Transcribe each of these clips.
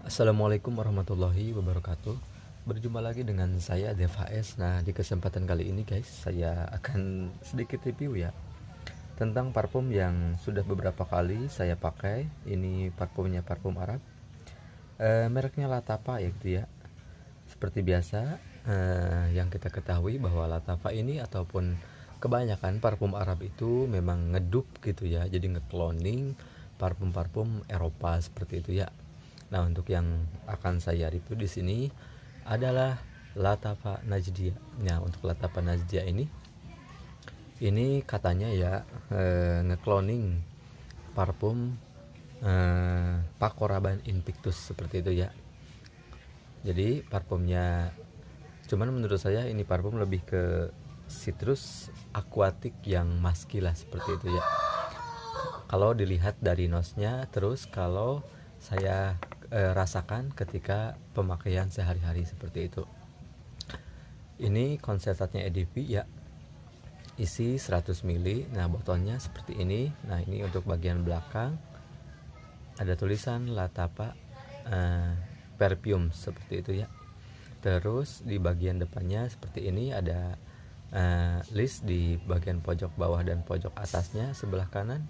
Assalamualaikum warahmatullahi wabarakatuh. Berjumpa lagi dengan saya Dev HS. Nah, di kesempatan kali ini guys, saya akan sedikit review ya tentang parfum yang sudah beberapa kali saya pakai. Ini parfumnya parfum Arab. Mereknya Lattafa ya gitu ya. Seperti biasa, yang kita ketahui bahwa Lattafa ini ataupun kebanyakan parfum Arab itu memang ngedup gitu ya. Jadi ngekloning parfum-parfum Eropa seperti itu ya. Nah, untuk yang akan saya review di sini adalah Lattafa Najdia. Nah, untuk Lattafa Najdia ini katanya ya ngekloning parfum Paco Rabanne Invictus seperti itu ya. Jadi parfumnya, cuman menurut saya ini parfum lebih ke citrus aquatic yang musky lah seperti itu ya. Kalau dilihat dari nosnya, terus kalau saya rasakan ketika pemakaian sehari-hari seperti itu. Ini konsentratnya EDP ya, isi 100 ml. Nah, botolnya seperti ini. Nah, ini untuk bagian belakang ada tulisan Lattafa perfume seperti itu ya. Terus di bagian depannya seperti ini ada list di bagian pojok bawah dan pojok atasnya sebelah kanan.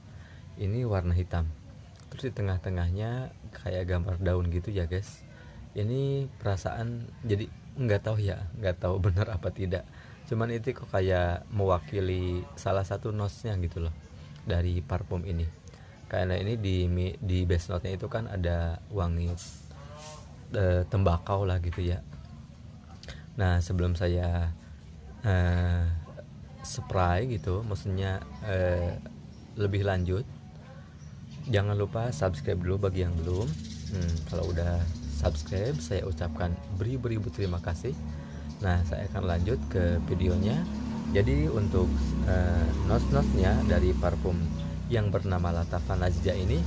Ini warna hitam. Terus di tengah-tengahnya kayak gambar daun gitu ya guys. Ini perasaan, jadi nggak tahu benar apa tidak, cuman itu kok kayak mewakili salah satu nosnya gitu loh dari parfum ini. Karena ini di base note-nya itu kan ada wangi tembakau lah gitu ya. Nah, sebelum saya spray gitu, maksudnya lebih lanjut, jangan lupa subscribe dulu bagi yang belum. Kalau udah subscribe, saya ucapkan beribu-ribu terima kasih. Nah, saya akan lanjut ke videonya. Jadi untuk nos-nosnya dari parfum yang bernama Lattafa Najdia ini,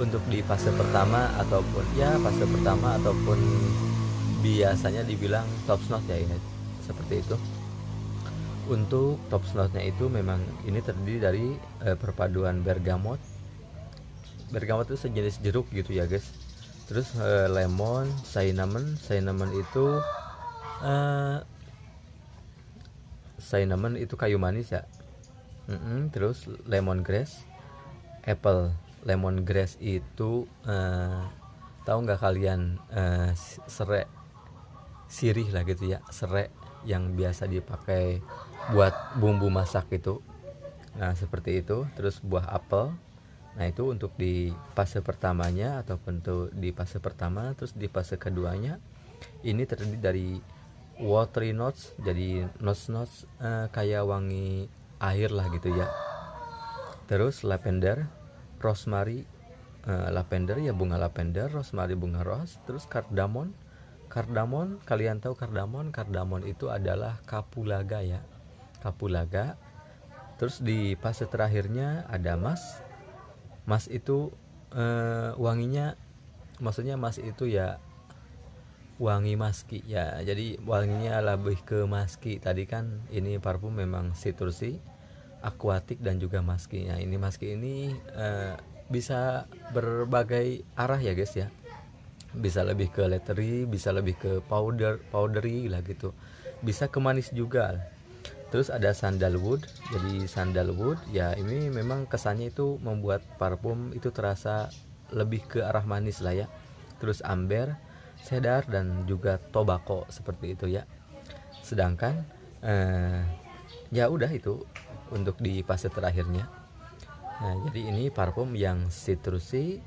untuk di fase pertama ataupun biasanya dibilang top note ya, seperti itu. Untuk top note-nya itu memang ini terdiri dari perpaduan bergamot itu sejenis jeruk gitu ya guys. Terus lemon, cinnamon itu kayu manis ya. Terus lemongrass, apple. Lemongrass itu tahu nggak kalian, serai sirih lah gitu ya, serai yang biasa dipakai buat bumbu masak itu. Nah, seperti itu. Terus buah apel. Nah, itu untuk di fase pertamanya ataupun tuh di fase pertama. Terus di fase keduanya ini terdiri dari watery notes, jadi notes kayak wangi air lah gitu ya. Terus lavender, rosemary, lavender ya bunga lavender, rosemary bunga rose. Terus cardamom, kalian tahu cardamom itu adalah kapulaga ya, kapulaga. Terus di fase terakhirnya ada mas itu wanginya, maksudnya mas itu ya wangi musky ya, jadi wanginya lebih ke musky. Tadi kan ini parfum memang citrusy, aquatic dan juga musky. Nah, ini musky ini bisa berbagai arah ya guys ya, bisa lebih ke leathery, bisa lebih ke powdery lah gitu, bisa ke manis juga. Terus ada sandalwood, jadi sandalwood ya ini memang kesannya itu membuat parfum itu terasa lebih ke arah manis lah ya. Terus amber, cedar dan juga tobacco seperti itu ya. Sedangkan ya udah itu untuk di fase terakhirnya. Nah, jadi ini parfum yang citrusy,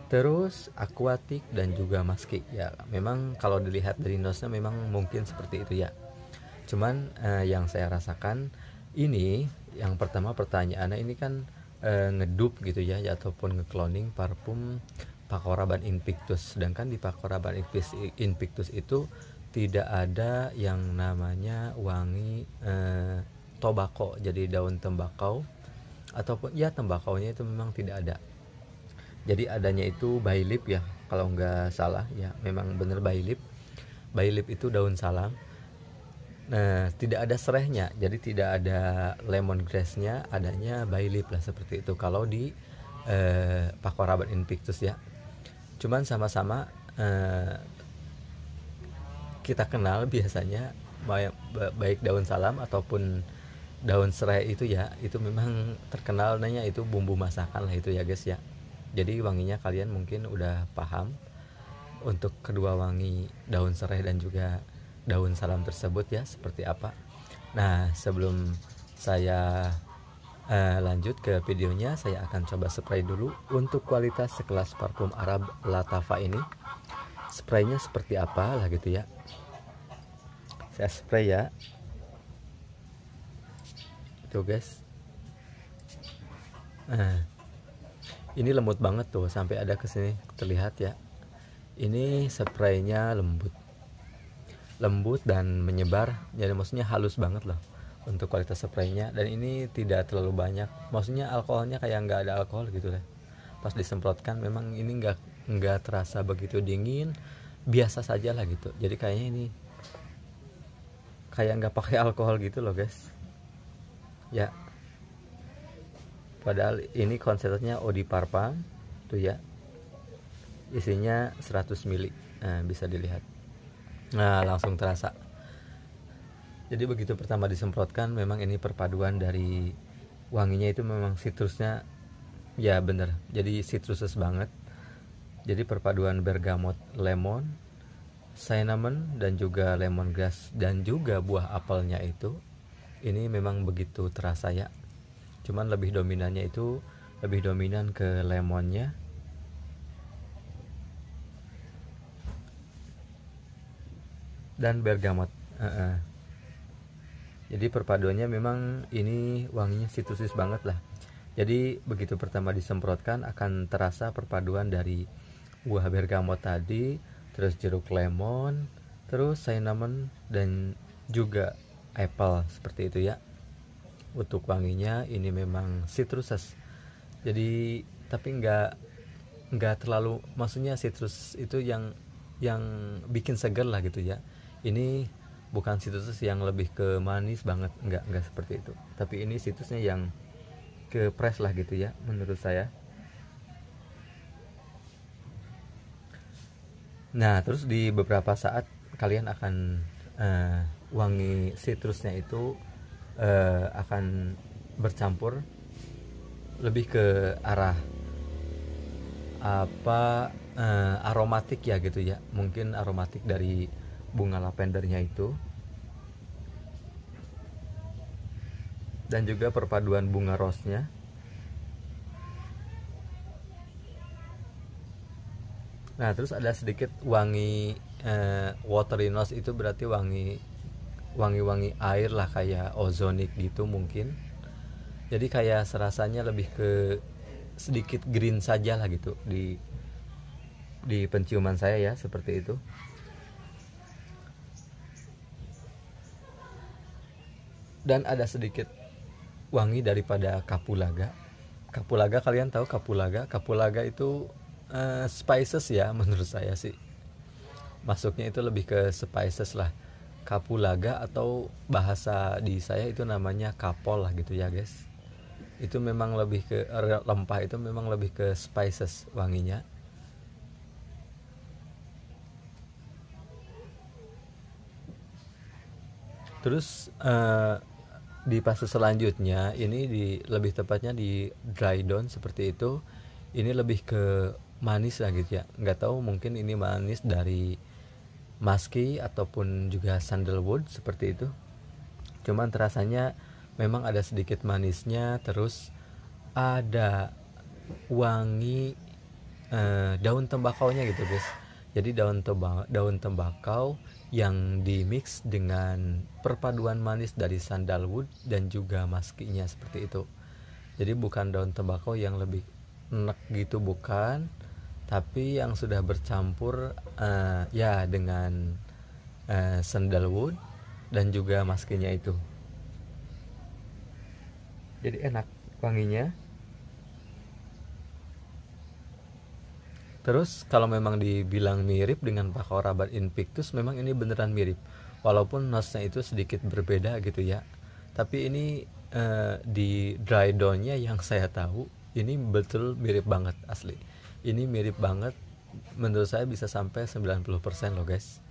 terus aquatic dan juga musky ya. Memang kalau dilihat dari nosnya memang mungkin seperti itu ya. Cuman yang saya rasakan ini, yang pertama pertanyaannya ini kan ngedup gitu ya, ataupun ngekloning parfum Paco Rabanne Invictus. Sedangkan di Paco Rabanne Invictus itu tidak ada yang namanya wangi tobacco, jadi daun tembakau ataupun ya tembakaunya itu memang tidak ada. Jadi adanya itu bay leaf ya, kalau nggak salah ya, memang bener bay leaf. Bay leaf itu daun salam. Nah, tidak ada serehnya, jadi tidak ada lemongrassnya, adanya bay leaf lah seperti itu kalau di Paco Rabanne Invictus ya. Cuman sama-sama eh, kita kenal biasanya, baik daun salam ataupun daun serai itu ya, itu memang terkenalnya itu bumbu masakan lah itu ya guys ya. Jadi wanginya kalian mungkin udah paham untuk kedua wangi daun serai dan juga daun salam tersebut ya seperti apa. Nah, sebelum saya lanjut ke videonya, saya akan coba spray dulu untuk kualitas sekelas parfum Arab Lattafa ini. Spraynya seperti apa lah gitu ya. Saya spray ya. Tuh guys. Ini lembut banget tuh, sampai ada kesini terlihat ya. Ini spraynya lembut dan menyebar, jadi maksudnya halus banget loh untuk kualitas spraynya. Dan ini tidak terlalu banyak, maksudnya alkoholnya kayak nggak ada alkohol gitu lah. Pas disemprotkan memang ini nggak terasa begitu dingin, biasa saja lah gitu. Jadi kayaknya ini kayak nggak pakai alkohol gitu loh guys ya. Padahal ini konsepnya eau de parfum tuh ya, isinya 100 ml. Nah, bisa dilihat. Nah, langsung terasa. Jadi begitu pertama disemprotkan, memang ini perpaduan dari wanginya itu memang citrusnya ya bener, jadi citruses banget. Jadi perpaduan bergamot, lemon, cinnamon dan juga lemongrass dan juga buah apelnya itu, ini memang begitu terasa ya. Cuman lebih dominan ke lemonnya. Dan bergamot. Jadi perpaduannya memang ini wanginya citrusis banget lah. Jadi begitu pertama disemprotkan akan terasa perpaduan dari buah bergamot tadi, terus jeruk lemon, terus cinnamon dan juga apple seperti itu ya. Untuk wanginya ini memang citruses. Jadi tapi nggak terlalu, maksudnya citrus itu yang bikin seger lah gitu ya. Ini bukan citrus yang lebih ke manis banget, enggak seperti itu. Tapi ini citrusnya yang ke fresh lah gitu ya menurut saya. Nah, terus di beberapa saat kalian akan wangi citrusnya itu akan bercampur lebih ke arah apa aromatik ya gitu ya. Mungkin aromatik dari bunga lavendernya itu, dan juga perpaduan bunga rose-nya. Nah, terus ada sedikit wangi watery nose, itu berarti wangi air lah, kayak ozonic gitu mungkin. Jadi kayak serasanya lebih ke sedikit green saja lah gitu di penciuman saya ya, seperti itu. Dan ada sedikit wangi daripada kapulaga. Kapulaga, kalian tahu kapulaga? Kapulaga itu spices ya, menurut saya sih masuknya itu lebih ke spices lah, kapulaga, atau bahasa di saya itu namanya kapol lah gitu ya guys. Itu memang lebih ke rempah, itu memang lebih ke spices wanginya. Terus di fase selanjutnya ini lebih tepatnya di dry down seperti itu. Ini lebih ke manis lah gitu ya. Nggak tahu, mungkin ini manis dari musky ataupun juga sandalwood seperti itu. Cuman terasanya memang ada sedikit manisnya, terus ada wangi daun tembakaunya gitu guys. Jadi daun tembakau yang dimix dengan perpaduan manis dari sandalwood dan juga musky-nya seperti itu. Jadi bukan daun tembakau yang lebih enak gitu, bukan, tapi yang sudah bercampur ya dengan sandalwood dan juga musky-nya itu. Jadi enak wanginya. Terus kalau memang dibilang mirip dengan Paco Rabanne Invictus, memang ini beneran mirip, walaupun nose-nya itu sedikit berbeda gitu ya. Tapi ini di dry down-nya yang saya tahu ini betul mirip banget asli. Ini mirip banget menurut saya bisa sampai 90% loh guys.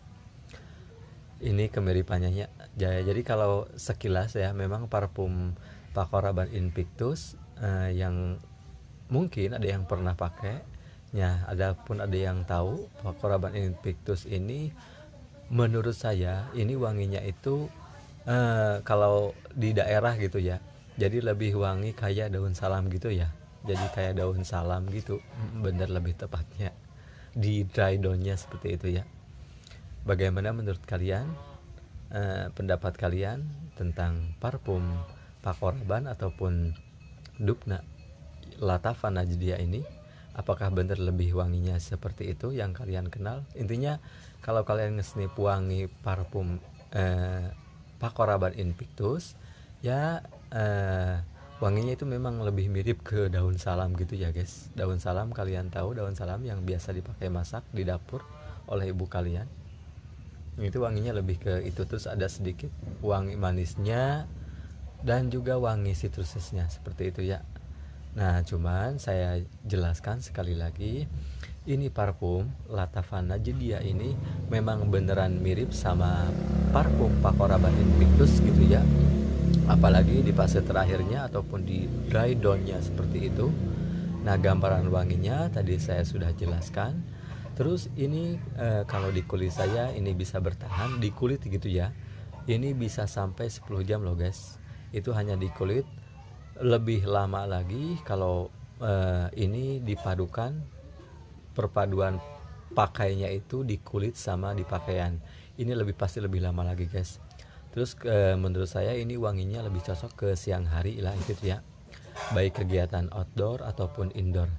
Ini kemiripannya ya. Jadi kalau sekilas ya, memang parfum Paco Rabanne Invictus yang mungkin ada yang pernah pakai ya, ada yang tahu Paco Rabanne Invictus ini, menurut saya ini wanginya itu kalau di daerah gitu ya, jadi lebih wangi kayak daun salam gitu ya. Jadi kayak daun salam gitu, bener lebih tepatnya di dry down-nya seperti itu ya. Bagaimana menurut kalian, pendapat kalian tentang parfum Paco Rabanne ataupun Dubna Lattafa Najdia ini? Apakah benar lebih wanginya seperti itu yang kalian kenal? Intinya kalau kalian nge-sniff wangi parfum Paco Rabanne Invictus ya, wanginya itu memang lebih mirip ke daun salam gitu ya guys. Daun salam, kalian tahu daun salam yang biasa dipakai masak di dapur oleh ibu kalian, itu wanginya lebih ke itu. Terus ada sedikit wangi manisnya dan juga wangi sitrusnya seperti itu ya. Nah, cuman saya jelaskan sekali lagi, ini parfum Lattafa Najdia ini memang beneran mirip sama parfum Paco Rabanne Invictus gitu ya. Apalagi di fase terakhirnya ataupun di dry down-nya seperti itu. Nah, gambaran wanginya tadi saya sudah jelaskan. Terus ini kalau di kulit saya ini bisa bertahan di kulit gitu ya. Ini bisa sampai 10 jam loh guys. Itu hanya di kulit. Lebih lama lagi kalau ini dipadukan, perpaduan pakainya itu di kulit sama di pakaian. Ini pasti lebih lama lagi guys. Terus menurut saya ini wanginya lebih cocok ke siang hari lah itu ya. Baik kegiatan outdoor ataupun indoor,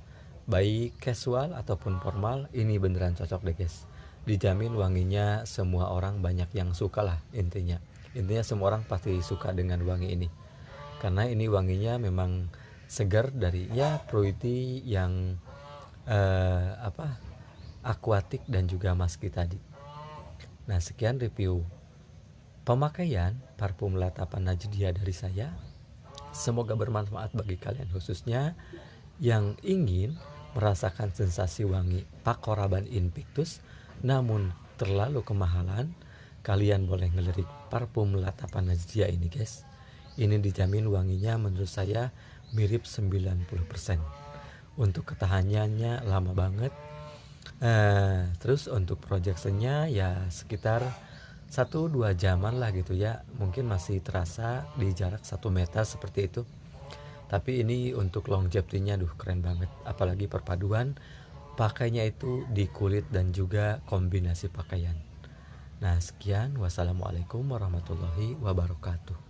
baik casual ataupun formal, ini beneran cocok deh guys. Dijamin wanginya semua orang banyak yang suka lah intinya. Intinya semua orang pasti suka dengan wangi ini. Karena ini wanginya memang segar dari ya fruity yang aquatic dan juga musky tadi. Nah, sekian review pemakaian parfum Lattafa Najdia dari saya. Semoga bermanfaat bagi kalian, khususnya yang ingin merasakan sensasi wangi Paco Rabanne Invictus namun terlalu kemahalan. Kalian boleh ngelirik parfum Lattafa Najdia ini guys. Ini dijamin wanginya menurut saya mirip 90%. Untuk ketahanannya lama banget. Terus untuk projectionnya ya sekitar 1-2 jaman lah gitu ya. Mungkin masih terasa di jarak 1 meter seperti itu. Tapi ini untuk longevity-nya keren banget. Apalagi perpaduan pakainya itu di kulit dan juga kombinasi pakaian. Nah, sekian. Wassalamualaikum warahmatullahi wabarakatuh.